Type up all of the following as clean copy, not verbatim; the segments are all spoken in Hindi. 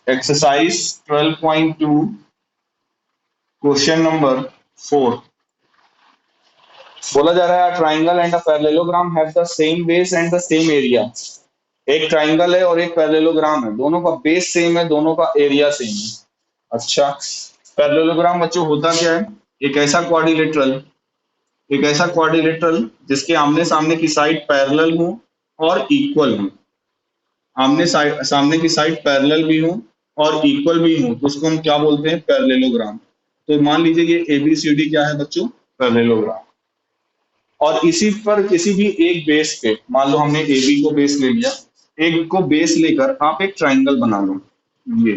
एक्सरसाइज 12.2 क्वेश्चन नंबर 4 बोला जा रहा है triangle and a parallelogram have the same base and the same area. एक ट्राइंगल है और एक पैरेललोग्राम है, दोनों का बेस सेम है, दोनों का एरिया सेम है। अच्छा, पैरेललोग्राम बच्चों होता क्या है? एक ऐसा क्वाड्रिलेटरल जिसके आमने सामने की साइड पैरेलल हो और इक्वल हो। सामने की साइड पैरेलल भी हो और इक्वल भी हो तो उसको हम क्या बोलते हैं? पैरेललोग्राम। तो मान लीजिए ये एबीसीडी क्या है बच्चों? पैरेललोग्राम। और इसी पर किसी भी एक बेस पे, मान लो हमने एबी को बेस ले लिया, एक को बेस लेकर आप एक ट्राइंगल बना लो ये,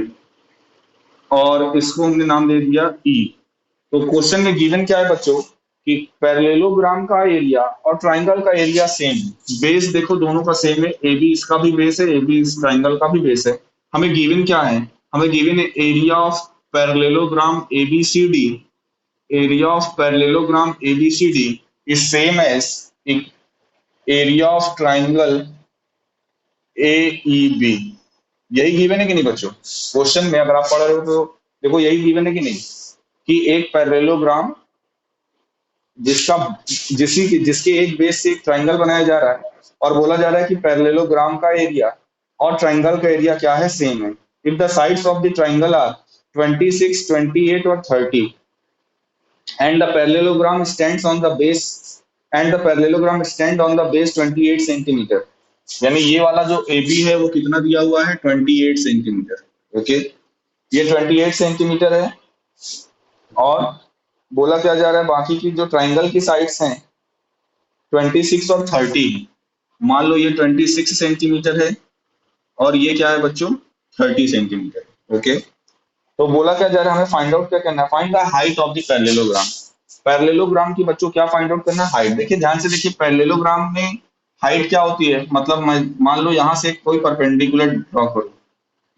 और इसको हमने नाम दे दिया ई। तो क्वेश्चन में गिवन क्या है बच्चों कि पैरेललोग्राम का एरिया और ट्राइंगल का एरिया सेम है। बेस देखो दोनों का सेम है, एबी इसका भी बेस है, एबी इस ट्राइंगल का भी बेस है। हमें गिवन क्या है? हमें गिवन है area of parallelogram ABCD. Area of parallelogram ABCD is same as area of triangle AEB. यही गिवन है कि नहीं बच्चों? क्वेश्चन में अगर आप पढ़ रहे हो तो देखो यही गिवन है कि नहीं, कि एक पैरेललोग्राम जिसका जिसके एक बेस से एक ट्राइंगल बनाया जा रहा है और बोला जा रहा है कि पैरेललोग्राम का एरिया और ट्राइंगल का एरिया क्या है? सेम है। If the sides of the triangle are 26, 28 और 30 and the parallelogram stands on the base and the parallelogram stand on the base 28 centimetre. यानी ये वाला जो AB है वो कितना दिया हुआ है? 28 सेंटीमीटर। ओके, ये 28 सेंटीमीटर है। और बोला क्या जा रहा है, बाकी की जो ट्राइंगल की साइड्स हैं 26 और 30। मान लो ये 26 सेंटीमीटर है और ये क्या है बच्चों? 30 सेंटीमीटर। ओके, तो बोला क्या जा रहा है, हमें फाइंड आउट क्या करना है? Find the height of the parallelogram. Parallelogram की बच्चों क्या फाइंड आउट करना है? हाइट। देखिए ध्यान से देखिए, पैरेललोग्राम में हाइट क्या होती है? मतलब मैं मान लो यहाँ से कोई परपेंडिकुलर ड्रॉ करूं,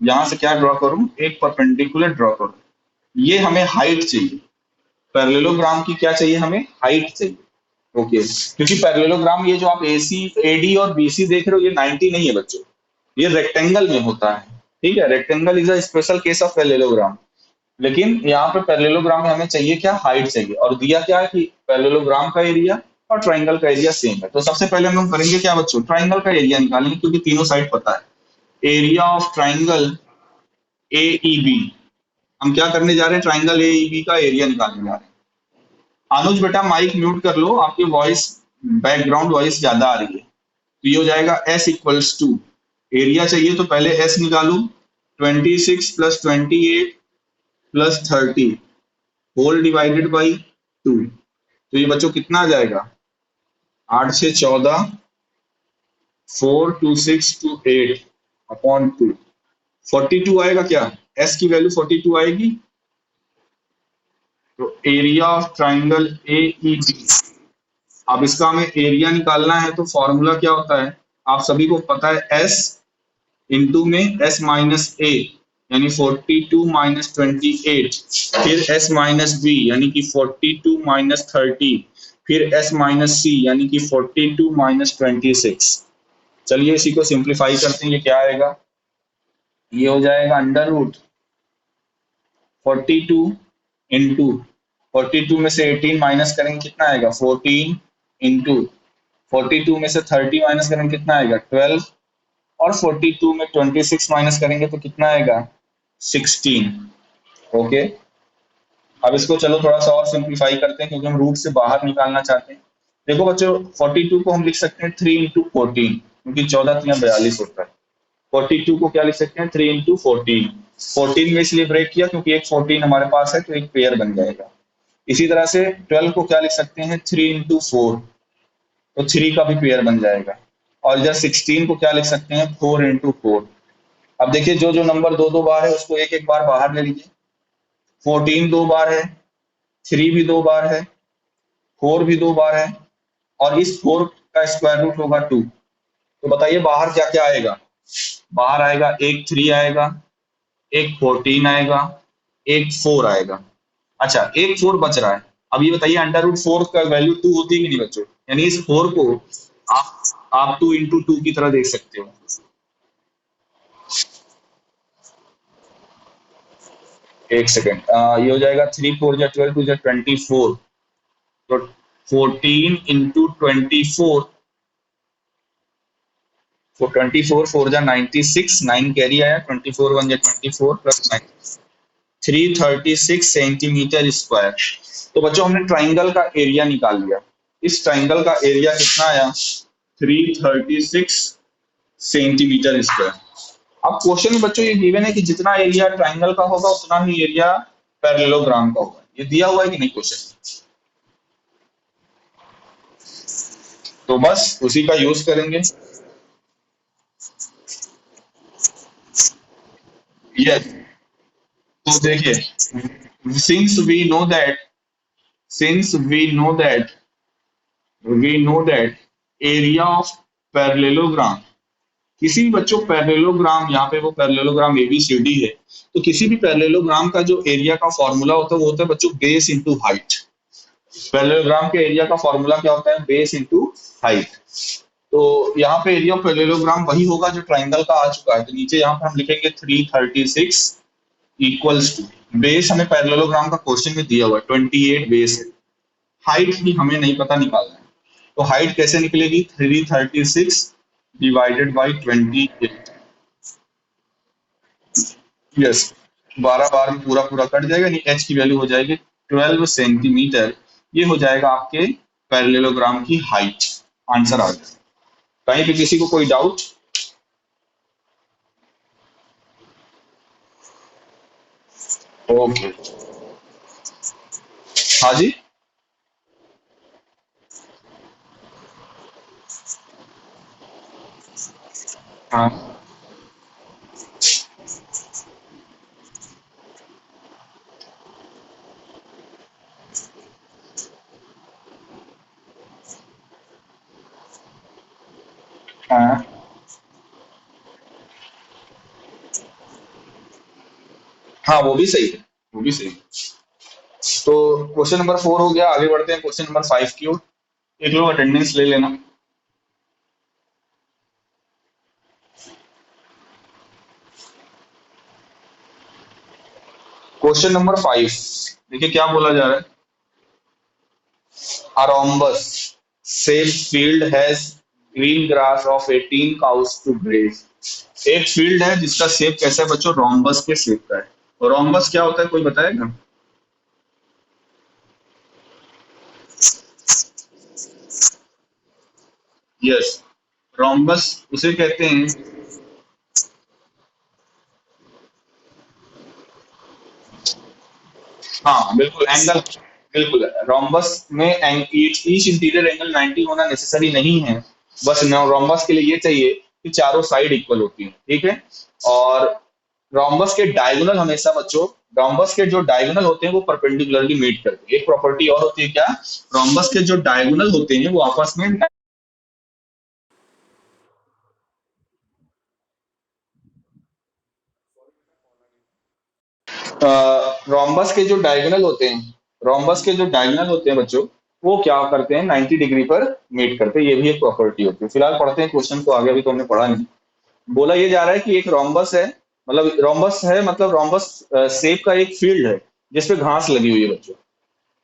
यहाँ से क्या ड्रॉ करूं? एक परपेंडिकुलर ड्रॉ करूं, ये हमें हाइट चाहिए। पैरेललोग्राम की क्या चाहिए? हमें हाइट चाहिए। ओके, क्योंकि पैरेललोग्राम ये जो आप एसी एडी और बीसी देख रहे हो ये 90 नहीं है बच्चों, ये रेक्टेंगल में होता है। ठीक है, rectangle is a special case of parallelogram. लेकिन यहाँ पे पैरेललोग्राम में हमें चाहिए क्या? हाइट चाहिए। और दिया क्या है कि पैरेललोग्राम का एरिया और ट्राइंगल का एरिया सेम है। तो सबसे पहले हम लोग करेंगे क्या बच्चों? ट्राइंगल का एरिया निकालेंगे, क्योंकि तीनों साइड पता है। एरिया ऑफ ट्राइंगल एईबी, हम क्या करने जा रहे हैं? ट्राइंगल एईबी का एरिया निकालने जा रहे हैं। अनुज बेटा माइक म्यूट कर लो, आपकी वॉइस बैकग्राउंड वॉइस ज्यादा आ रही है। तो ये हो जाएगा S इक्वल्स टू, एरिया चाहिए तो पहले S निकालू, 26 plus 28 plus 30 whole divided by 2। तो ये बच्चों कितना आ जाएगा? 8 से 14, 4 2 6 2 8 अपॉन 2, 42 आएगा क्या? S की वैल्यू 42 आएगी। तो एरिया ऑफ ट्राइंगल एईबी, अब इसका हमें एरिया निकालना है तो फॉर्मूला क्या होता है? आप सभी को पता है, S इंटू में S माइनस ए यानी 42 माइनस 28, फिर S माइनस बी यानी कि 42 माइनस 30, फिर S माइनस सी यानी कि 42 माइनस 26। चलिए इसी को सिंप्लीफाई करते हैं, ये क्या आएगा? ये हो जाएगा अंडर रूट 42 इंटू 42 में से 18 माइनस करेंगे कितना आएगा? 14 इंटू 42 में से 30 माइनस करेंगे कितना आएगा? 12, और 42 में 26 माइनस करेंगे तो कितना आएगा? 16। ओके, अब इसको चलो थोड़ा सा और सिंप्लीफाई करते हैं, क्योंकि हम रूट से बाहर निकालना चाहते हैं। देखो बच्चों 42 को हम लिख सकते हैं 3 इंटू 14, क्योंकि 14 3 42 होता है। 42 को क्या लिख सकते हैं? 3 इंटू 14। 14 में इसलिए ब्रेक किया क्योंकि एक 14 हमारे पास है तो एक पेयर बन जाएगा। इसी तरह से 12 को क्या लिख सकते हैं? 3 इंटू 4, तो 3 का भी पेयर बन जाएगा। और इधर 16 को क्या लिख सकते हैं? 4 इंटू 4। अब देखिए जो जो नंबर दो दो बार है उसको एक एक बार बाहर ले लीजिए। 14 दो बार है, 3 भी दो बार है, 4 भी दो बार है, और इस 4 का स्क्वायर रूट होगा 2। तो बताइए बाहर क्या क्या आएगा? बाहर आएगा एक 3 आएगा, एक 14 आएगा, एक 4 आएगा। अच्छा, एक 4 बच रहा है। अब ये बताइए अंडर रूट 4 का वैल्यू 2 होती है कि नहीं बच्चों? यानी इस 4 को आप 2 इंटू 2 की तरह देख सकते हो। एक सेकेंड, ये हो जाएगा 3 4 जा 12 2 जा 24, तो 14 × 24, 24 4 जा 96, 9 कैरी आया, 24 1 जा 24 प्लस 9, 336 सेंटीमीटर स्क्वायर। तो बच्चों हमने ट्राइंगल का एरिया निकाल लिया। इस ट्राइंगल का एरिया कितना आया? 336 सेंटीमीटर स्क्वायर। अब क्वेश्चन में बच्चों ये गिवन है कि जितना एरिया ट्राइंगल का होगा उतना ही एरिया पैरेललोग्राम का होगा। ये दिया हुआ है कि नहीं क्वेश्चन? तो बस उसी का यूज करेंगे। यस, तो देखिए, since we know that since we know that area of parallelogram, किसी भी बच्चों पैरेललोग्राम, यहाँ पे वो पैरेललोग्राम एबीसीडी है, तो किसी भी पैरेललोग्राम का जो एरिया का फॉर्मूला होता है वो होता है बच्चों बेस इंटू हाइट। पैरेललोग्राम के एरिया का फॉर्मूला क्या होता है? Base into height. तो यहाँ पे एरिया ऑफ पैरेललोग्राम वही होगा जो ट्राइंगल का आ चुका है, तो नीचे यहाँ पे हम लिखेंगे 336 इक्वल्स टू, बेस हमें पैरेललोग्राम का क्वेश्चन में दिया हुआ है 28 बेस है, हाइट भी हमें नहीं पता निकालना है। तो हाइट कैसे निकलेगी? 336 डिवाइडेड बाई 28। यस, 12 बार में पूरा पूरा कट जाएगा, नहीं एच की वैल्यू हो जाएगी 12 सेंटीमीटर। ये हो जाएगा आपके पैरेललोग्राम की हाइट। आंसर आ जाएगा। कहीं पे किसी को कोई डाउट? ओके, हाँ जी, हाँ हाँ हाँ, वो भी सही है, वो भी सही है। तो क्वेश्चन नंबर 4 हो गया, आगे बढ़ते हैं क्वेश्चन नंबर 5 की ओर। एक लोग अटेंडेंस ले लेना। क्वेश्चन नंबर 5, देखिए क्या बोला जा रहा है। A rhombus shaped field has green grass of 18 cows to graze। एक फील्ड है जिसका शेप कैसा है बच्चों? रोम्बस के शेप का है। और रोम्बस क्या होता है, कोई बताएगा? यस, रोम्बस उसे कहते हैं। हाँ बिल्कुल, एंगल, बिल्कुल रोम्बस में ईच इंटीरियर एंगल 90 होना नेसेसरी नहीं है। बस रोम्बस के लिए ये चाहिए कि चारों साइड इक्वल होती है, ठीक है। और रोम्बस के डायगोनल हमेशा बच्चों, रोम्बस के जो डायगोनल होते हैं वो परपेंडिकुलरली मीट करते हैं। एक प्रॉपर्टी और होती है क्या? रोम्बस के जो डायगोनल होते हैं वो आपस में, रोम्बस के जो डायगोनल होते हैं, रोम्बस के जो डायगोनल होते हैं बच्चों, वो क्या करते हैं? 90 डिग्री पर मीट करते हैं। ये भी एक प्रॉपर्टी होती है। फिलहाल पढ़ते हैं क्वेश्चन को आगे, अभी तो हमने पढ़ा नहीं। बोला ये जा रहा है कि एक रोम्बस है, मतलब रोम्बस है, मतलब रोम्बस शेप का एक फील्ड है जिसपे घास लगी हुई है बच्चों।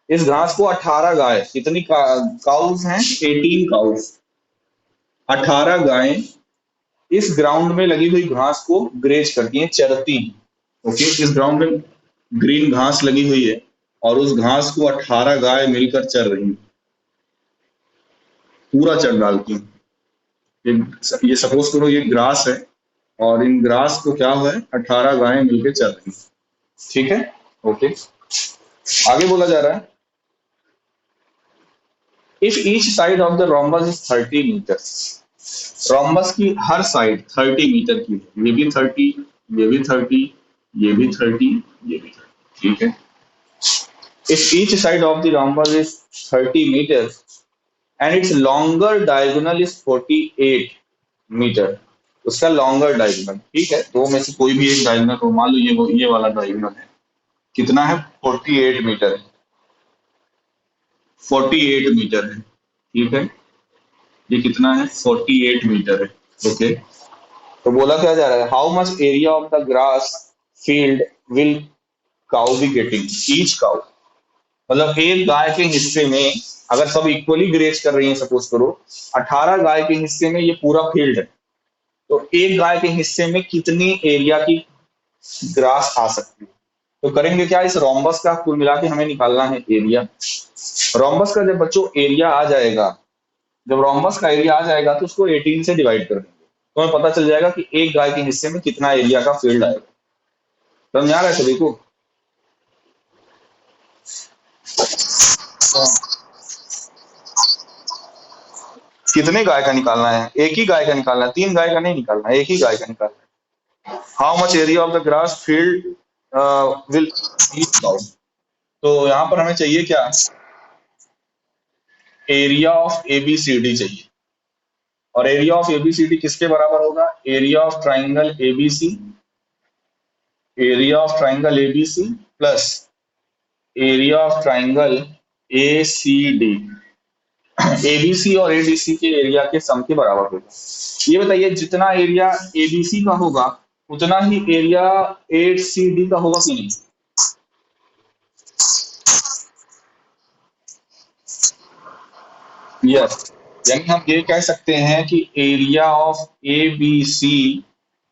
इस घास को 18 गाय, कितनी काउज हैं? 18 काउज, 18 गायें इस ग्राउंड में लगी हुई घास को ग्रेज करती हैं, चरती हैं। ओके, इस ग्राउंड में ग्रीन घास लगी हुई है और उस घास को 18 गाय मिलकर चर रही हैं, पूरा चर डालती हैं। ये सपोज करो ये ग्रास है और इन ग्रास को क्या हुआ है? 18 गायें मिलकर चर रही हैं, ठीक है। ओके, आगे बोला जा रहा है, if each side of the rhombus is 30 metre, rhombus की हर साइड 30 मीटर की है, ये भी 30, ये भी 30, ये भी 30, ये भी 30, ठीक है। If each side of the rhombus is 30 meters and its longer diagonal is 48 metre, उसका लॉन्गर डायगोनल, ठीक है, दो में से कोई भी एक डायगोनल हो, मान लो ये वाला डायगोनल है, कितना है? 48 मीटर है, 48 मीटर है, ठीक है। ये कितना है? 48 मीटर है, ओके। तो बोला क्या जा रहा है, how much area of the grass field will cow be getting, each cow, मतलब एक गाय के हिस्से में अगर सब इक्वली ग्रेज कर रही हैं, सपोज करो 18 गाय के हिस्से में ये पूरा फील्ड है, तो एक गाय के हिस्से में कितनी एरिया की ग्रास आ सकती है। तो करेंगे क्या, इस रोम्बस का कुल मिला के हमें निकालना है एरिया। रोम्बस का जब बच्चों एरिया आ जाएगा, जब रोम्बस का एरिया आ जाएगा तो उसको 18 से डिवाइड कर देंगे, तो हमें पता चल जाएगा कि एक गाय के हिस्से में कितना एरिया का फील्ड आएगा। समझ आ रहा है सभी को? हाँ। कितने गाय का निकालना है? एक ही गाय का निकालना है, 3 गाय का नहीं निकालना है, एक ही गाय का निकालना है। How much area of the grass field will each cow. तो यहाँ पर हमें चाहिए क्या, एरिया ऑफ एबीसीडी चाहिए। और एरिया ऑफ एबीसीडी किसके बराबर होगा, area of triangle ABC, area of triangle ABC plus area of triangle ACD. ABC और एडीसी के एरिया के सम के बराबर होगा। ये बताइए, जितना एरिया एबीसी का होगा उतना ही एरिया एसीडी का होगा कि नहीं? यस, यानी हम ये कह सकते हैं कि area of A B C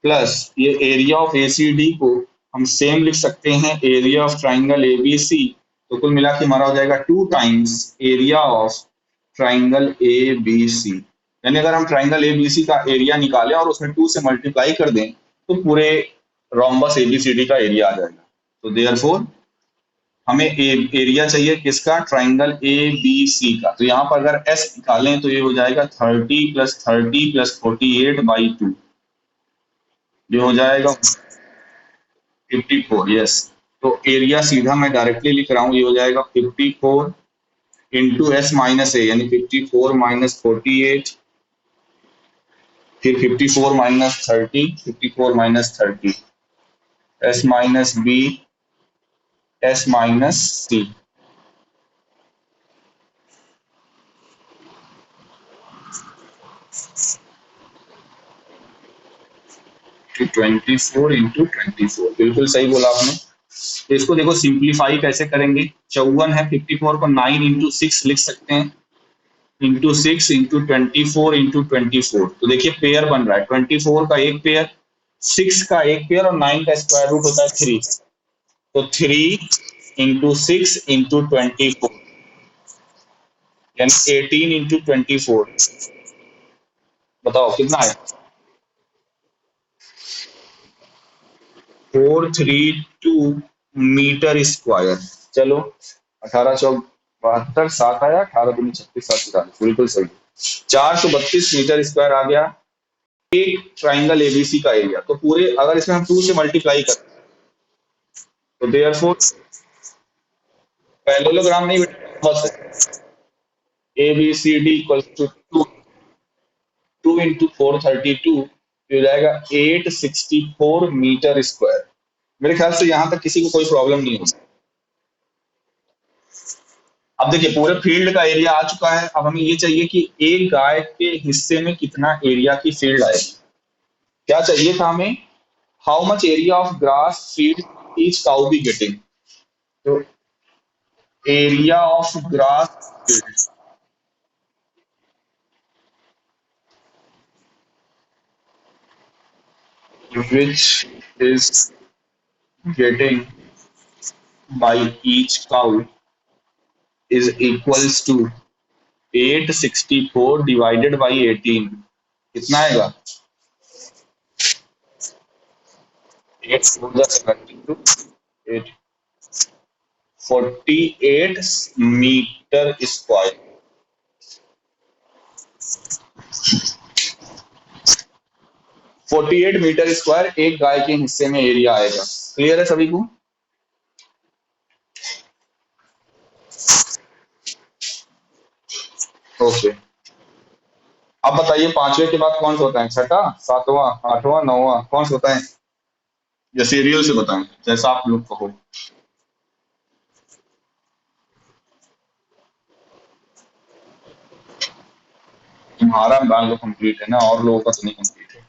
plus ये area of A C D को हम सेम लिख सकते हैं area of triangle A B C. तो कुल मिला के हमारा हो जाएगा 2 times area of triangle A B C. यानी अगर हम ट्राइंगल ए बी सी का एरिया निकालें और उसमें 2 से मल्टीप्लाई कर दें तो पूरे rhombus A B C D का एरिया आ जाएगा। तो देयरफॉर हमें एरिया चाहिए किसका, ट्राइंगल ए बी सी का। तो यहाँ पर अगर एस निकालें तो ये हो जाएगा 30 + 30 + 48/2, ये हो जाएगा 54। यस, तो एरिया सीधा मैं डायरेक्टली लिख रहा हूँ, ये हो जाएगा 54 इंटू एस माइनस ए, यानी 54 - 48, फिर 54 - 30, 54 - 30, S minus B, S minus C. 24 into 24, बिल्कुल सही बोला आपने। तो इसको देखो सिंप्लीफाई कैसे करेंगे, 54 है, 54 को 9 इंटू 6 लिख सकते हैं, इंटू 6 इंटू 24 इंटू 24। तो देखिए पेयर बन रहा है, 24 का एक पेयर, 6 का एक पेयर और 9 का स्क्वायर रूट होता है 3। तो 3 इंटू 6 इंटू 24 यानी 18 इंटू 24। बताओ कितना है, 432 मीटर स्क्वायर। चलो 18 चौक 72, 7 आया, 18 दूनी 36, 7 43, बिल्कुल सही। 432 मीटर स्क्वायर आ गया एक ट्राइंगल एबीसी का एरिया। तो पूरे अगर इसमें हम 2 से मल्टीप्लाई करें तो देयरफॉर पैरेललोग्राम नहीं बेटा, बस A B C D equal to 2 into 432 हो जाएगा 864 मीटर स्क्वायर। मेरे ख्याल से यहां तक किसी को कोई प्रॉब्लम नहीं होगी। अब देखिए पूरे फील्ड का एरिया आ चुका है, अब हमें ये चाहिए कि एक गाय के हिस्से में कितना एरिया की फील्ड आएगी। क्या चाहिए था हमें, how much area of grass field each cow be getting. तो area of grass field which is getting by each cow is equals to 864 divided by 18। कितना आएगा, 8 4 72, 8 48 मीटर स्क्वायर। 48 मीटर स्क्वायर एक गाय के हिस्से में एरिया आएगा। क्लियर है सभी को? ओके, अब बताइए पांचवे के बाद कौन सा होता है, छठा, सातवां, आठवां, नौवां, कौन सा होता है? या सीरियल से बताएं, जैसा आप लोग कहो। तुम्हारा बैंक तो कंप्लीट है ना, और लोगों का तो नहीं कंप्लीट है।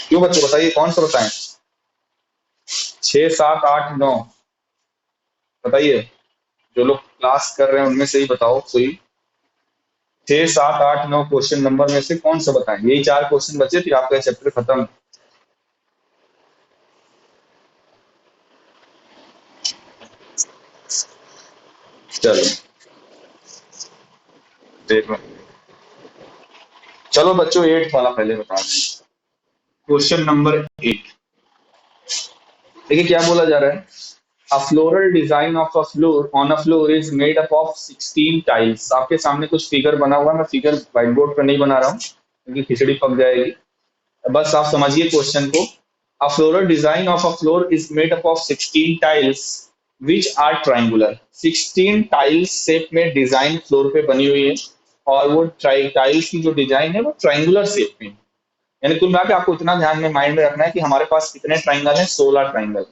क्यों बच्चों बताइए कौन सा बताएं? 6, 7, 8, 9 बताइए, जो लोग क्लास कर रहे हैं उनमें से ही बताओ कोई। 6, 7, 8, 9 क्वेश्चन नंबर में से कौन सा बताएं? यही 4 क्वेश्चन बचे थे, आपका चैप्टर खत्म। चलो देख लो। चलो बच्चों 8 वाला पहले बता दें। क्वेश्चन नंबर 8, देखिए क्या बोला जा रहा है। A floral design of a floor on a floor is made up of 16 tiles। आपके सामने कुछ फिगर बना हुआ है, मैं फिगर व्हाइट बोर्ड पर नहीं बना रहा हूँ क्योंकि खिचड़ी पक जाएगी। बस आप समझिए क्वेश्चन को। A floral design of a floor is made up of 16 tiles which are triangular। 16 tiles shape में डिजाइन फ्लोर पे बनी हुई है और वो टाइल्स की जो डिजाइन है वो ट्राइंगुलर शेप में। यानी कुल मिला के आपको इतना ध्यान में माइंड में रखना है कि हमारे पास कितने ट्राइंगल हैं, 16 ट्राइंगल।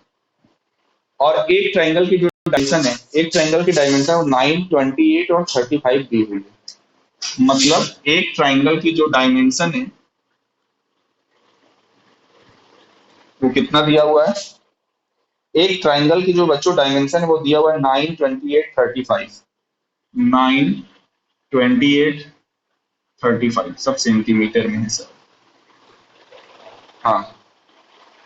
और एक ट्राइंगल की जो डायमेंशन है, एक ट्राइंगल की डायमेंशन वो 9, 28 और 35 दी हुई है। मतलब एक ट्राइंगल की जो डायमेंशन है वो कितना दिया हुआ है? एक ट्राइंगल की जो बच्चों डायमेंशन है वो दिया हुआ है 9, 28, 35। 9, 28, 35 सब सेंटीमीटर में है सर। हाँ,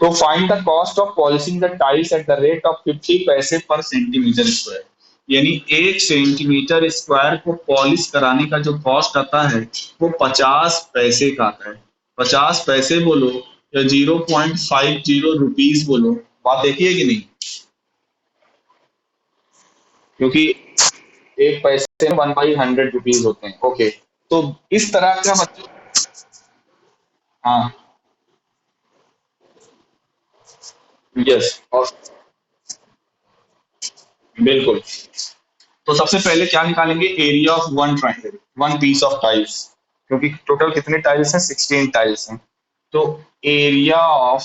तो find the cost of polishing the tiles at the rate of 50 पैसे पर सेंटीमीटर स्क्वायर। यानी 1 सेंटीमीटर स्क्वायर को पॉलिश कराने का जो कॉस्ट आता है वो 50 पैसे का आता है। 50 पैसे बोलो या 0.50 बोलो, बात देखिए कि नहीं, क्योंकि एक पैसे 1/100 रुपीज होते हैं। ओके, तो इस तरह का बच्चों। हाँ, यस, और बिल्कुल। तो सबसे पहले क्या निकालेंगे? Area of one triangle, one piece of tiles. क्योंकि टोटल कितने टाइल्स हैं? 16 टाइल्स हैं। तो area of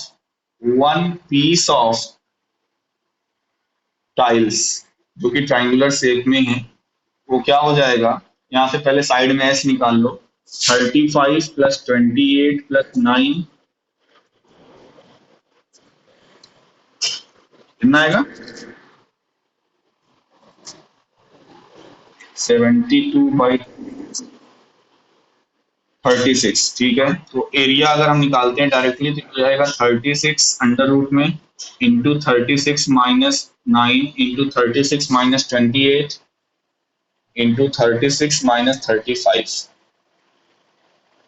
one piece of tiles जो कि ट्राइंगुलर शेप में है वो क्या हो जाएगा? यहाँ से पहले साइड में एस निकाल लो। 35 प्लस 28 प्लस 9 कितना आएगा? 72/36। ठीक है, तो एरिया अगर हम निकालते हैं डायरेक्टली तो हो जाएगा 36 अंडर रूट में इंटू 36 - 9 इंटू 36 - 28 इंटू 36 - 35।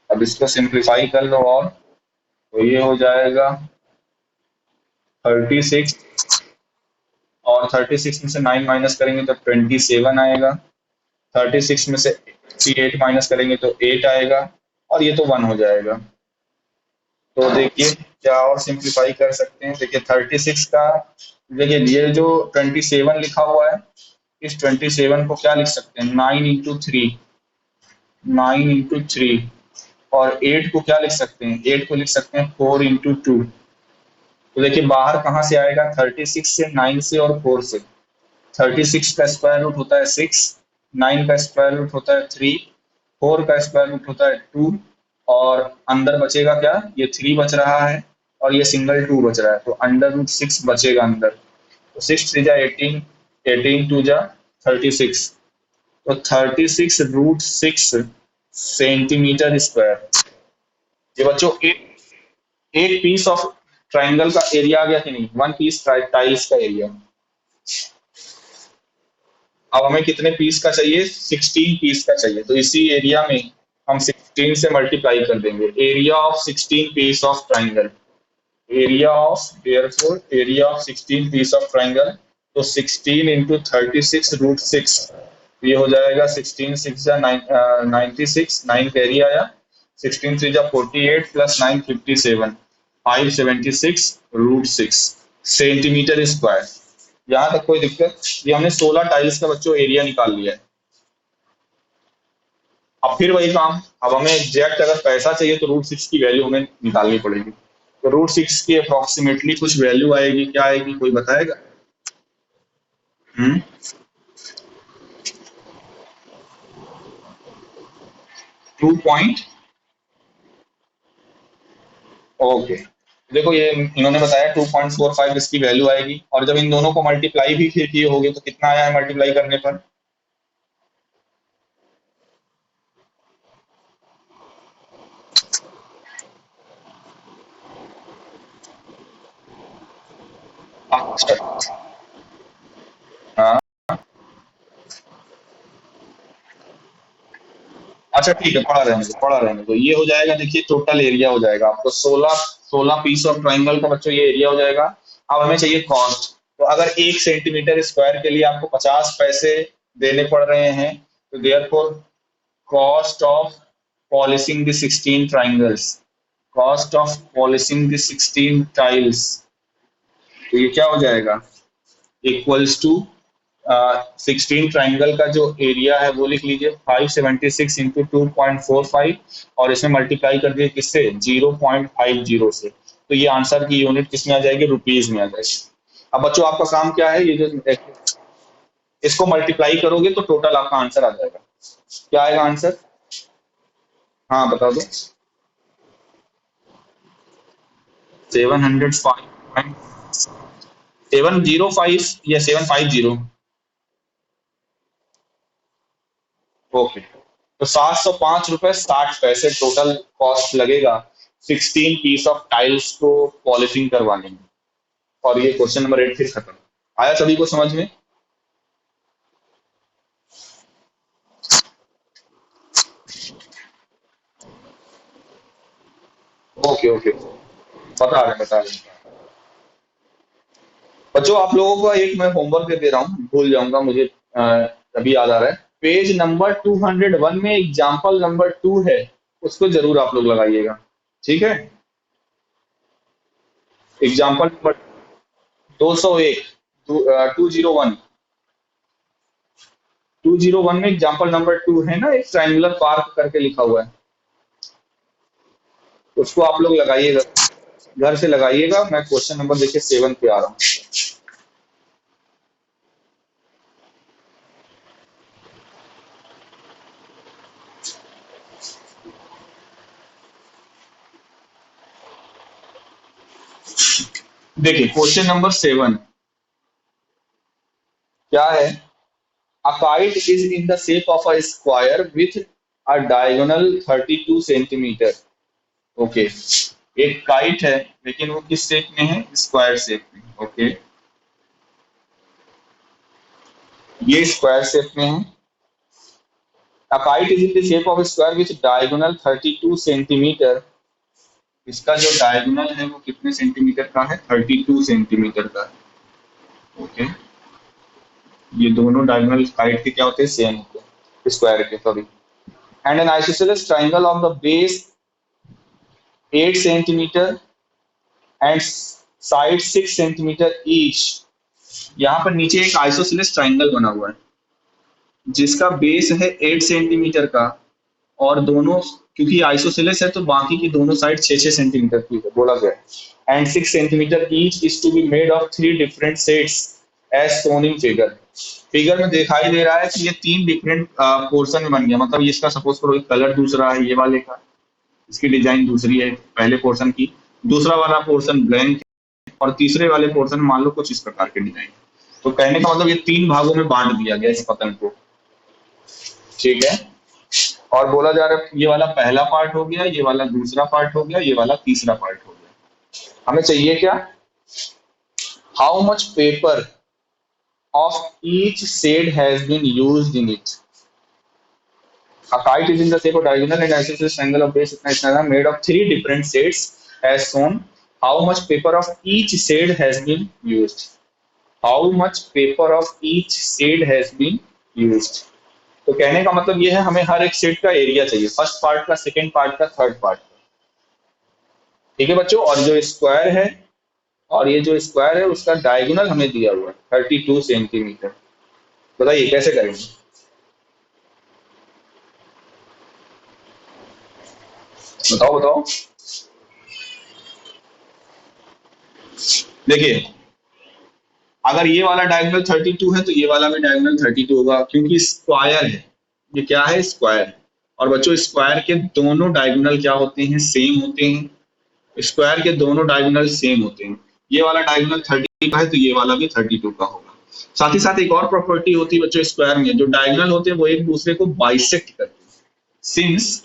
अब इसको सिंप्लीफाई कर लो और तो ये हो जाएगा 36, और 36 में से 9 माइनस करेंगे तो 27 आएगा। 36 में से 8 माइनस करेंगे तो 8 आएगा, और ये तो 1 हो जाएगा। तो देखिए क्या और सिंप्लीफाई कर सकते हैं। देखिए 36 का, देखिए ये जो 27 लिखा हुआ है, इस 27 को क्या लिख सकते हैं? 9 × 3, 9 × 3। और 8 को क्या लिख सकते हैं? 8 को लिख सकते हैं 4 × 2। तो देखिए बाहर कहाँ से आएगा? 36 से, 9 से और 4 से। 36 का स्क्वायर रूट होता है 6, 9 का स्क्वायर रूट होता है 3, 4 का स्क्वायर रूट होता है 2, और अंदर बचेगा क्या? ये 3 बच रहा है और ये सिंगल 2 बच रहा है, तो अंडर रूट 6 बचेगा अंदर। तो 6 3 जा 18, 18 2 जा 36, तो 36 √6 सेंटीमीटर स्क्वायर। ये बच्चों एक एक पीस ऑफ ट्राइंगल का एरिया आ गया कि नहीं? वन पीस टाइल्स का एरिया। अब हमें कितने पीस का चाहिए? 16 पीस का चाहिए, तो इसी एरिया में हम 16 से मल्टीप्लाई कर देंगे। Area of 16 piece of triangle, area of therefore area of 16 piece of triangle. तो 16 इंटू 36 √6, ये हो जाएगा 16 6 जा 96, 9 कैरी आया, 16 3 जा 48 प्लस 9 57, 576 √6 सेंटीमीटर स्क्वायर। यहाँ तक कोई दिक्कत? ये हमने 16 टाइल्स का बच्चों एरिया निकाल लिया है। अब फिर वही काम, अब हमें एग्जैक्ट अगर पैसा चाहिए तो √6 की वैल्यू हमें निकालनी पड़ेगी। तो √6 की अप्रोक्सीमेटली कुछ वैल्यू आएगी, क्या आएगी कोई बताएगा? 2 पॉइंट। ओके, देखो ये इन्होंने बताया 2.45 इसकी वैल्यू आएगी, और जब इन दोनों को मल्टीप्लाई भी फिर किए होगे तो कितना आया है मल्टीप्लाई करने पर? अच्छा। हाँ। अच्छा ठीक है, पढ़ा रहने दो, ये हो जाएगा। देखिए टोटल एरिया हो जाएगा आपको 16 पीस ऑफ ट्राइंगल का बच्चों ये एरिया हो जाएगा। अब हमें चाहिए कॉस्ट। तो अगर 1 सेंटीमीटर स्क्वायर के लिए आपको 50 पैसे देने पड़ रहे हैं, तो therefore cost of polishing the 16 triangles, cost of polishing the 16 tiles, तो ये क्या हो जाएगा? इक्वल्स टू 16 ट्राइंगल का जो एरिया है वो लिख लीजिए 576 इंटू 2.45, और इसमें मल्टीप्लाई कर दिए किससे? 0.50 से। तो ये आंसर की यूनिट किस में आ जाएगी? रुपीज में आ जाएगी। अब बच्चों आपका काम क्या है, ये जो इसको मल्टीप्लाई करोगे तो टोटल आपका आंसर आ जाएगा। क्या आएगा आंसर? हाँ बता दो। 705 या 750? ओके, तो 705 रुपए 60 पैसे टोटल कॉस्ट लगेगा 16 पीस ऑफ टाइल्स को पॉलिशिंग करवाने में। और ये क्वेश्चन नंबर 8 फिर खत्म। आया सभी को समझ में? ओके ओके, बता रहे हैं। बच्चों आप लोगों को एक मैं होमवर्क दे रहा हूँ, भूल जाऊंगा मुझे, अभी याद आ रहा है। पेज नंबर 201 में एग्जाम्पल नंबर 2 है, उसको जरूर आप लोग लगाइएगा। ठीक है, एग्जाम्पल नंबर 201, 201 में एग्जाम्पल नंबर 2 है ना, एक ट्रायंगुलर पार्क करके लिखा हुआ है, उसको आप लोग लगाइएगा, घर से लगाइएगा। मैं क्वेश्चन नंबर देखिए 7 पे आ रहा हूँ। देखिए क्वेश्चन नंबर 7 क्या है? A kite is in the shape of a square with a diagonal 32 centimetre. Okay, एक काइट है लेकिन वो किस शेप में है? स्क्वायर शेप में। ओके, ये स्क्वायर शेप में है। A kite is in the shape of a square with diagonal 32 centimetre. इसका जो डायगोनल है वो कितने सेंटीमीटर का है? 32 सेंटीमीटर का है। ओके, ये दोनों डायगोनल काइट के क्या होते हैं? सेम होते हैं, स्क्वायर के, sorry. And N isosceles triangle of the base 8 centimetre and side 6 centimetre each. यहाँ पर नीचे एक आइसोसेलेस ट्राइंगल बना हुआ है जिसका बेस है 8 सेंटीमीटर का, और दोनों, क्योंकि आइसोसेलेस है तो बाकी की दोनों साइड 6-6 सेंटीमीटर की है बोला गया है। And 6 centimetre each is to be made of 3 different sets as shown in figure. Figure में दिखाई दे रहा है कि ये 3 डिफरेंट पोर्शन में बन गया, मतलब इसका सपोज करो कलर दूसरा है ये वाले का, इसकी डिजाइन दूसरी है पहले पोर्शन की, दूसरा वाला पोर्शन ब्लैंक, और तीसरे वाले पोर्शन मान लो कुछ इस प्रकार के डिजाइन। तो कहने का मतलब ये 3 भागों में बांट दिया गया इस पतंग को। ठीक है, और बोला जा रहा है ये वाला पहला पार्ट हो गया, ये वाला दूसरा पार्ट हो गया, ये वाला तीसरा पार्ट हो गया। हमें चाहिए क्या? How much paper of each shade has been used in it. A kite is in the shape of diagonal and isosceles triangle of base इतना इतना made of 3 different shades as shown. How much paper of each shade has been used? How much paper of each shade has been used? तो कहने का मतलब ये है हमें हर एक शेड का एरिया चाहिए, फर्स्ट पार्ट का, सेकंड पार्ट का, थर्ड पार्ट का। ठीक है बच्चों, और जो स्क्वायर है, और ये जो स्क्वायर है उसका डायगोनल हमें दिया हुआ है 32 सेंटीमीटर। बताइए कैसे करेंगे? बताओ बताओ। देखिए अगर ये वाला डायगोनल 32 है तो ये वाला भी डायगोनल 32 होगा, क्योंकि स्क्वायर है। ये क्या है? स्क्वायर। और बच्चों स्क्वायर के दोनों डायगोनल क्या होते हैं? सेम होते हैं। स्क्वायर के दोनों डायगोनल सेम होते हैं। ये वाला डायगोनल 30 का है तो ये वाला भी 32 का होगा। साथ ही साथ एक और प्रॉपर्टी होती है बच्चों स्क्वायर में, जो डायगोनल होते हैं वो एक दूसरे को बाइसेक्ट करते हैं। Since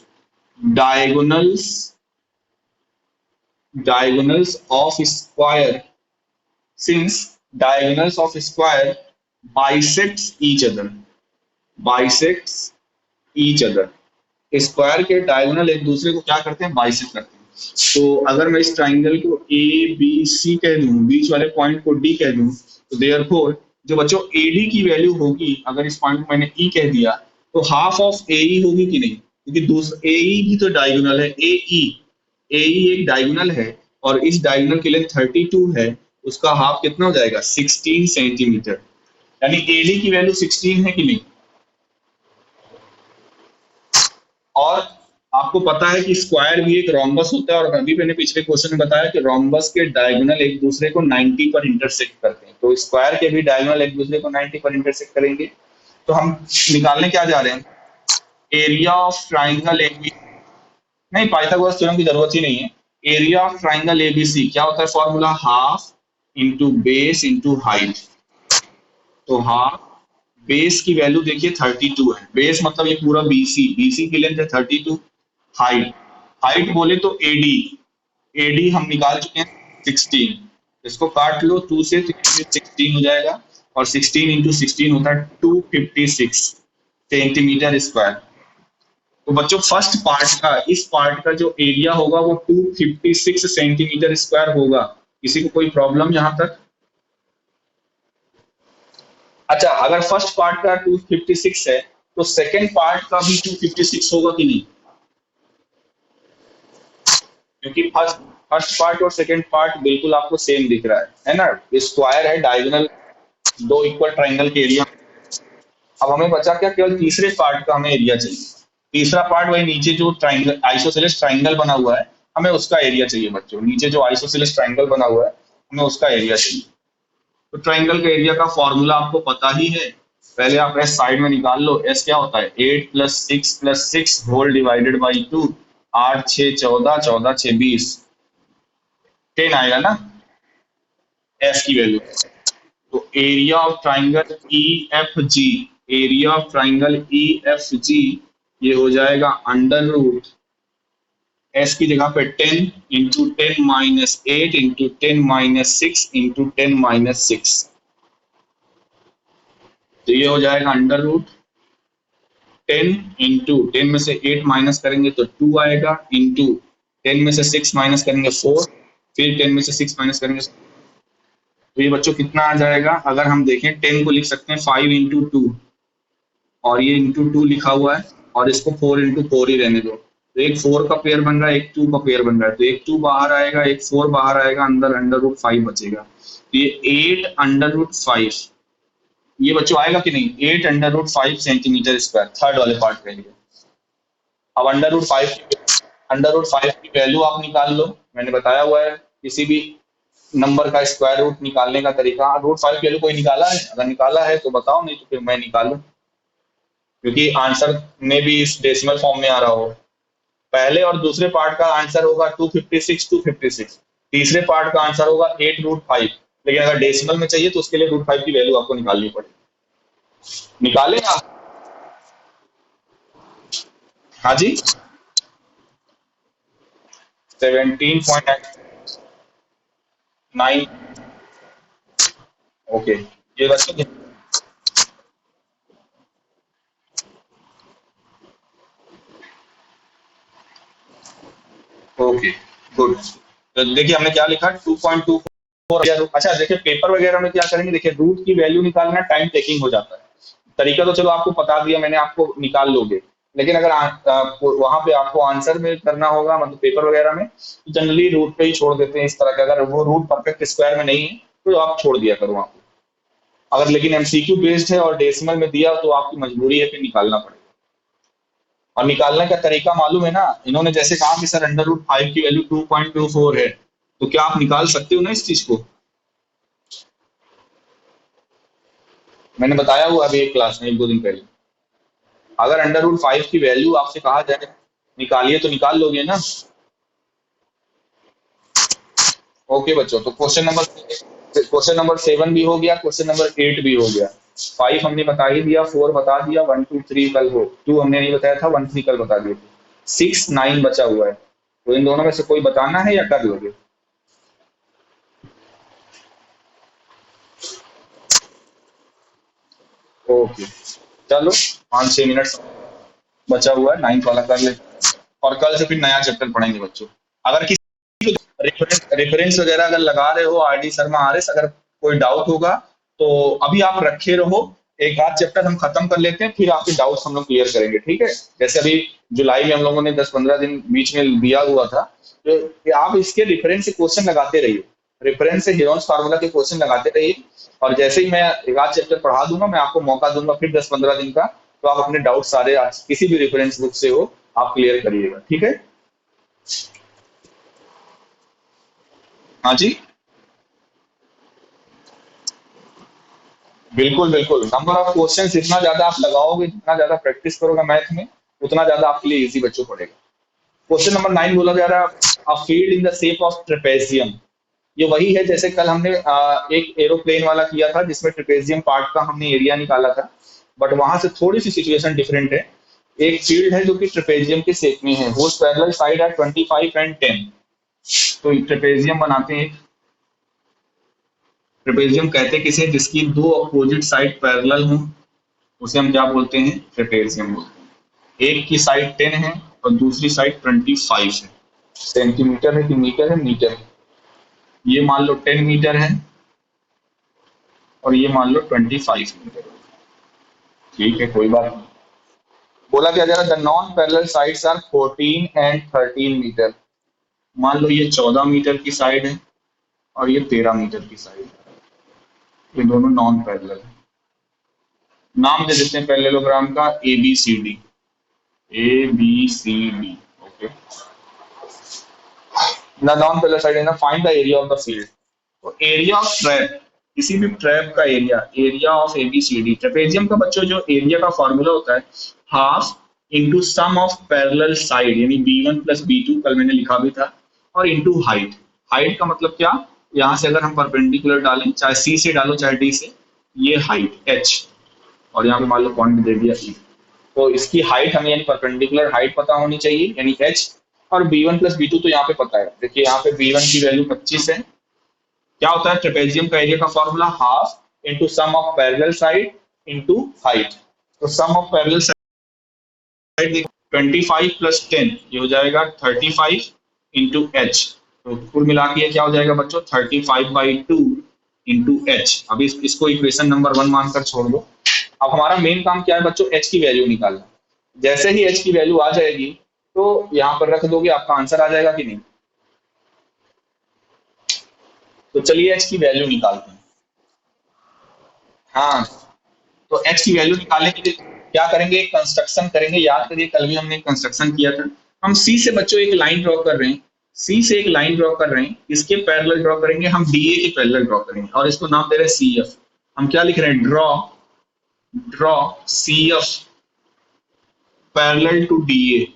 diagonals diagonals of square since diagonals of square bisects each other bisects each other square के डायगोनल एक दूसरे को क्या करते हैं, बाइसेक्ट करते हैं। तो अगर मैं इस ट्राइंगल को ए बी सी कह दूं, बीच वाले पॉइंट को डी कह दूं, तो देयरफॉर जो बच्चों ए डी की वैल्यू होगी, अगर इस पॉइंट को मैंने ई कह दिया तो हाफ ऑफ ए ई होगी कि नहीं, क्योंकि दूसरा ए ई भी तो डायगोनल है। ए ई एक डायगोनल है और इस डायगोनल की लेंथ 32 है, उसका हाफ कितना हो जाएगा 16 सेंटीमीटर, यानी ए डी की वैल्यू 16 है कि नहीं। और आपको पता है कि स्क्वायर भी एक रोम्बस होता है, और अभी मैंने पिछले क्वेश्चन में बताया कि रोम्बस के डायगोनल एक दूसरे को 90 पर इंटरसेक्ट करते हैं, तो स्क्वायर के भी डायगोनल एक दूसरे को 90 पर इंटरसेक्ट करेंगे। तो हम निकालने क्या जा रहे हैं, एरिया ऑफ ट्राइंगल एबी, नहीं पाइथागोरस थ्योरम की जरूरत ही नहीं है। एरिया ऑफ ट्राइंगल एबीसी क्या होता है formula, half into base into height. तो हाफ बेस की वैल्यू देखिए 32 है, बेस मतलब ये पूरा बीसी, बीसी की लेंथ है 32। हाइट, हाइट बोले तो एडी, एडी हम निकाल चुके हैं 16, इसको काट लो 2 से तो 16 हो जाएगा, और 16 इंटू 16 होता है 256 सेंटीमीटर स्क्वायर। तो बच्चों फर्स्ट पार्ट का, इस पार्ट का जो एरिया होगा वो 256 सेंटीमीटर स्क्वायर होगा। किसी को कोई प्रॉब्लम यहां तक? अच्छा, अगर फर्स्ट पार्ट का 256 है तो सेकंड पार्ट का भी 256 होगा कि नहीं, क्योंकि फर्स्ट फर्स्ट पार्ट और सेकंड पार्ट बिल्कुल आपको सेम दिख रहा है ना, स्क्वायर है, डायगोनल, दो इक्वल ट्राइंगल के एरिया। अब हमें बचा क्या, केवल तीसरे पार्ट का हमें एरिया चाहिए। तीसरा पार्ट वही नीचे जो ट्राइंगल आइसोसेलेस ट्राइंगल बना हुआ है, हमें उसका एरिया चाहिए बच्चों। नीचे जो आइसोसेलेस ट्राइंगल बना हुआ है हमें उसका एरिया चाहिए। तो ट्राइंगल के एरिया का फॉर्मूला आपको पता ही है, पहले आप एस साइड में निकाल लो। एस क्या होता है, 8 प्लस 6 होल डिवाइडेड बाई 2, 8 6 14, 14 6 20, 10 आएगा ना एफ की वैल्यू। तो area of triangle E F G, area of triangle E F G ये हो जाएगा अंडर रूट एस की जगह पे 10 इंटू 10 - 8 इंटू 10 - 6 इंटू 10 - 6, तो ये हो जाएगा अंडर रूट 10 में से 8 माइनस करेंगे तो 2 आएगा, इंटू 10 में से 6 माइनस करेंगे 4, फिर 10 में से 6 माइनस करेंगे, तो ये बच्चों कितना आ जाएगा, अगर हम देखें 10 को लिख सकते हैं 5 इंटू 2, और ये इंटू 2 लिखा हुआ है, और इसको 4 इंटू 4 ही रहने दो, तो एक 4 का पेयर बन रहा है, एक 2 का पेयर बन रहा है, तो एक 2 बाहर आएगा, एक 4 बाहर आएगा, अंदर अंडर रूट 5 बचेगा, तो ये 8 अंडर रूट 5, ये बच्चों आएगा कि नहीं, 8 under root 5 centimetre square, third वाले पार्ट के लिए। अब अंडर रूट 5 की वैल्यू आप निकाल लो, मैंने बताया हुआ है किसी भी नंबर का स्क्वायर रूट निकालने का तरीका। रूट 5 की वैल्यू कोई निकाला है, अगर निकाला है तो बताओ, नहीं तो फिर मैं निकालू, क्योंकि आंसर में भी इस डेसिमल फॉर्म में आ रहा हो। पहले और दूसरे पार्ट का आंसर होगा 256, तीसरे पार्ट का आंसर होगा 8 रूट 5, लेकिन अगर डेसिमल में चाहिए तो उसके लिए रूट 5 की वैल्यू आपको निकालनी पड़ेगी। निकालें आप? हाँ जी, 17.9, ओके, ये बच्चे ओके गुड। तो देखिए हमने क्या लिखा, 2.24। अच्छा देखिए पेपर वगैरह में क्या करेंगे, देखिए रूट की वैल्यू निकालना टाइम टेकिंग हो जाता है। तरीका तो चलो आपको बता दिया मैंने, आपको निकाल लोगे, लेकिन अगर वहां पे आपको आंसर में करना होगा, मतलब पेपर वगैरह में, तो जनरली रूट पे ही छोड़ देते हैं इस तरह का। अगर वो रूट परफेक्ट स्क्वायर में नहीं है तो आप छोड़ दिया करो वहां पे। अगर लेकिन एमसीक्यू बेस्ड है और डेसिमल में दिया तो आपकी मजबूरी है, फिर निकालना पड़ेगा। और निकालने का तरीका मालूम है ना, इन्होंने जैसे कहा कि सर अंडर रूट 5 की वैल्यू 2.24 है, तो क्या आप निकाल सकते हो ना इस चीज को, मैंने बताया हुआ अभी एक क्लास में 1 2 दिन पहले। अगर अंडर रूट 5 की वैल्यू आपसे कहा जाए निकालिए तो निकाल लोगे ना। ओके बच्चों, तो क्वेश्चन नंबर 7 भी हो गया, क्वेश्चन नंबर 8 भी हो गया। 5 हमने बता ही दिया, 4 बता दिया, 1 2 3 कल हो, 2 हमने नहीं बताया था, 1 3 कल बता दिए थे। 6 9 बचा हुआ है, तो इन दोनों में से कोई बताना है या कर लोगे? ओके, चलो 5 6 मिनट बचा हुआ है, 9 वाला कर लेते हैं। और कल से फिर नया चैप्टर पढ़ेंगे बच्चों। अगर रेफरेंस वगैरह अगर लगा रहे हो, आरडी शर्मा आरएस, अगर कोई डाउट होगा तो अभी आप रखे रहो। एक आध चैप्टर हम खत्म कर लेते हैं, फिर आपके डाउट्स हम लोग क्लियर करेंगे, ठीक है? जैसे अभी जुलाई में हम लोगों ने 10 15 दिन बीच में दिया हुआ था, तो कि आप इसके रेफरेंस से क्वेश्चन लगाते रहिए, रेफरेंस से हेरोन्स फार्मूला के क्वेश्चन लगाते रहिए। और जैसे ही मैं एक आध चैप्टर पढ़ा दूंगा, मैं आपको मौका दूंगा फिर 10 15 दिन का, तो आप अपने डाउट सारे किसी भी रेफरेंस बुक से हो आप क्लियर करिएगा, ठीक है? हाँ जी, बिल्कुल बिल्कुल, नंबर ऑफ क्वेश्चन जितना ज्यादा आप लगाओगे, जितना ज्यादा प्रैक्टिस करोगे मैथ में, उतना ज्यादा आपके लिए इजी बच्चों पड़ेगा। क्वेश्चन नंबर 9 बोला जा रहा है, a field in the shape of trapezium. ये वही है जैसे कल हमने एक एरोप्लेन वाला किया था, जिसमें ट्रेपेजियम पार्ट का हमने एरिया निकाला था, बट वहां से थोड़ी सी सिचुएशन डिफरेंट है। एक फील्ड है जो कि ट्रेपेजियम के शेप में है, वो पैरेलल साइड है 25 एंड 10। तो ट्रेपेजियम बनाते हैं। ट्रेपेजियम कहते हैं किसे, जिसकी दो अपोजिट साइड पैरेलल हो, उसे हम क्या बोलते हैं? ट्रेपेजियम बोलते हैं। एक की साइड 10 है और दूसरी साइड 25 है। सेंटीमीटर है कि मीटर है? मीटर है। ये मान लो 10 मीटर है और ये मान लो 25 मीटर। ठीक है, कोई बात नहीं। बोला क्या जा रहा, the non parallel sides are 14 and 13 metre. मान लो ये 14 मीटर की साइड है और ये 13 मीटर की साइड है, ये दोनों नॉन पैरेलल है। नाम दे देते हैं पैरेललोग्राम का ABCD। ABCD, okay. The non parallel side है ना, find the area of the field. तो एरिया ऑफ ट्रैप, किसी भी ट्रैप का area, area of ABCD। Trapezium का बच्चों जो एरिया का फॉर्मूला होता है, half into sum of parallel side, यानी B1 + B2, कल मैंने लिखा भी था, और इंटू हाइट। हाइट का मतलब क्या, यहाँ से अगर हम परपेंडिकुलर डालें, चाहे C से डालो चाहे D से, ये हाइट H, और यहाँ पे मान लो पॉइंट दे दिया E। तो इसकी हाइट हमें, यानी परपेंडिकुलर हाइट पता होनी चाहिए, यानी H। और B1 + B2 तो यहाँ पे पता है, देखिए यहाँ पे B1 की वैल्यू 25 है। क्या होता है ट्रेपेजियम का एरिया का formula, half into sum of parallel side into height. तो सम ऑफ पैरेलल साइड 25 + 10, ये हो जाएगा 35 इंटू एच। तो कुल मिला के क्या हो जाएगा बच्चों, 35/2 इंटू एच। अभी इसको इक्वेशन नंबर 1 मानकर छोड़ दो। अब हमारा मेन काम क्या है बच्चों, एच की वैल्यू निकालना। जैसे ही एच की वैल्यू आ जाएगी, तो यहाँ पर रख दोगे, आपका आंसर आ जाएगा कि नहीं? तो चलिए एच की वैल्यू निकालते हैं। हाँ, तो एच की वैल्यू निकालने के लिए क्या करेंगे, एक कंस्ट्रक्शन करेंगे। याद करिए कल भी हमने कंस्ट्रक्शन किया था। हम सी से बच्चों एक लाइन ड्रॉ कर रहे हैं, सी से एक लाइन ड्रॉ कर रहे हैं, इसके पैरेलल ड्रॉ करेंगे, हम डीए के पैरेलल ड्रॉ करेंगे, और इसको नाम दे रहे हैं CF। हम क्या लिख रहे हैं, draw draw CF parallel to DA.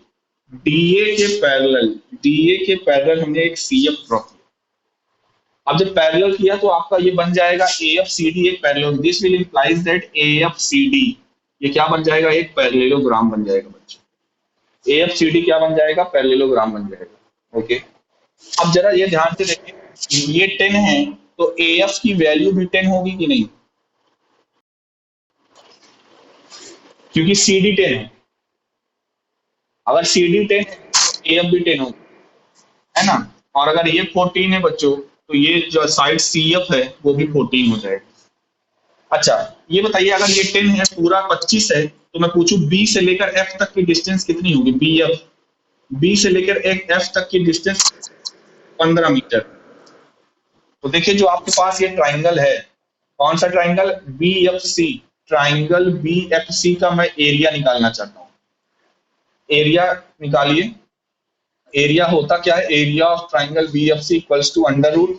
DA के पैरेलल हमने एक CF ड्रॉ किया। अब जब पैरेलल किया तो आपका ये बन जाएगा AFCD एक parallel, this will implies that AFCD ये क्या बन जाएगा, एक पैरेललोग्राम बन जाएगा बच्चों। AFCD क्या बन जाएगा, पैरेललोग्राम बन जाएगा, ओके। अब जरा ये ध्यान से देखिए, ये 10 है, तो AF की वैल्यू भी 10 होगी कि नहीं, क्योंकि CD 10 है। अगर CD 10 है तो AF भी 10 होगी, है ना? और अगर ये 14 है बच्चों, तो ये जो साइड CF है वो भी 14 हो जाएगा। अच्छा, ये बताइए अगर ये 10 है, पूरा 25 है, तो मैं पूछूं बी से लेकर एफ तक की डिस्टेंस कितनी होगी, BF। बी से लेकर एक एफ तक की डिस्टेंस 15 मीटर। तो देखिए जो आपके पास ये ट्राइंगल है, कौन सा ट्राइंगल, BFC। ट्राइंगल BFC का मैं एरिया निकालना चाहता हूँ। एरिया निकालिए। एरिया होता क्या है, area of triangle BFC equals to under root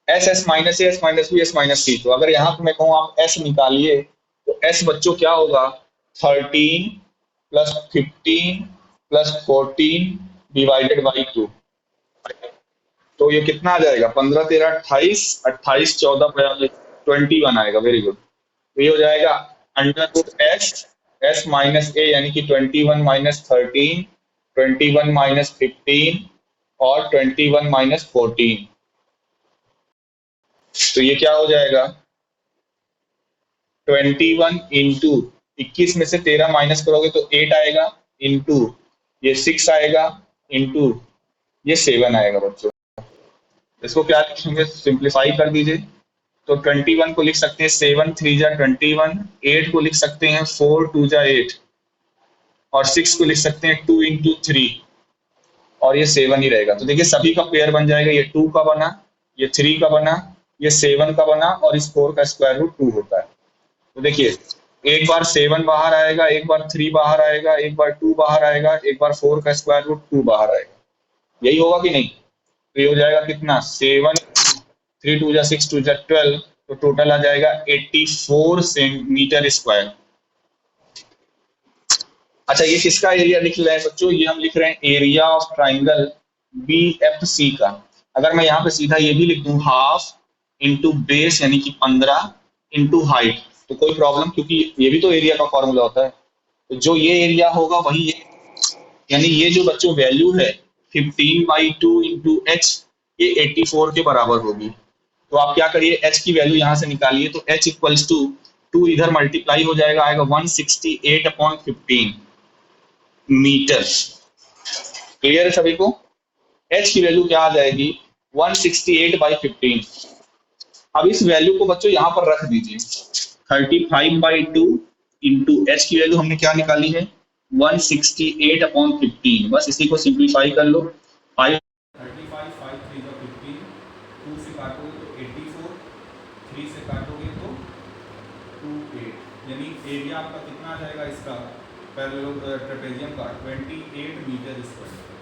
S S minus A S minus B S minus C. तो अगर यहाँ पे मैं कहूँ आप एस निकालिए, तो एस बच्चों क्या होगा, 13 + 15 + 14 डिवाइडेड बाई 2। तो ये कितना आ जाएगा, 15 13 28, 28 14 21 आएगा। Very good. तो ये हो जाएगा अंडर रूट एस माइनस ए, यानी कि 21 माइनस 13, 21 माइनस 15 और 21 माइनस 14। तो ये क्या हो जाएगा, 21 इंटू 21 में से 13 माइनस करोगे तो 8 आएगा, इंटू ये 6 आएगा, इंटू ये 7 आएगा बच्चों। इसको क्या लिखेंगे, सिंप्लीफाई कर दीजिए। तो 21 को लिख सकते हैं 7 3 जा 21, 8 को लिख सकते हैं 4 2 जा 8, और 6 को लिख सकते हैं 2 इंटू 3, और ये 7 ही रहेगा। तो देखिए सभी का पेयर बन जाएगा, ये 2 का बना, ये 3 का बना, ये 7 का बना, और इस 4 का स्क्वायर रूट 2 होता है। तो देखिए एक बार 7 बाहर आएगा, एक बार 3 बाहर आएगा, एक बार 2 बाहर आएगा, एक बार 4 का स्क्वायर रूट 2 बाहर आएगा। यही होगा कि नहीं? तो ये हो जाएगा कितना, 7 3 2 जा 6 2 जा 12, तो टोटल आ जाएगा 84 सेंटीमीटर स्क्वायर। अच्छा ये किसका एरिया लिख रहे हैं बच्चों, ये हम लिख रहे हैं area of triangle B F C का। अगर मैं यहाँ पे सीधा ये भी लिख दूं हाफ इंटू बेस यानी कि 15 इंटू हाइट, तो कोई प्रॉब्लम, क्योंकि ये भी तो एरिया का फॉर्मूला होता है। तो जो ये एरिया होगा वही ये, यानी ये जो बच्चों वैल्यू है 15/2 इंटू एच, ये 84 के बराबर होगी। तो आप क्या करिए, एच की वैल्यू यहाँ से निकालिए, तो एच इक्वल्स टू 2 इधर मल्टीप्लाई हो जाएगा, आएगा 168/15 मीटर। क्लियर है सभी को? एच की वैल्यू क्या आ जाएगी, 168/15। अब इस वैल्यू को बच्चों यहाँ पर रख दीजिए, 35/2 इंटू एच की वैल्यू हमने क्या निकाली है, 168/15। बस इसी को सिंप्लीफाई कर लो, 5 35 5 3 का 15, 2 से काटोगे तो 84, 3 से काटोगे तो 28, यानी एरिया आपका कितना आ जाएगा इसका, पैरेलल ट्रेपेजियम का 28 मीटर स्क्वायर।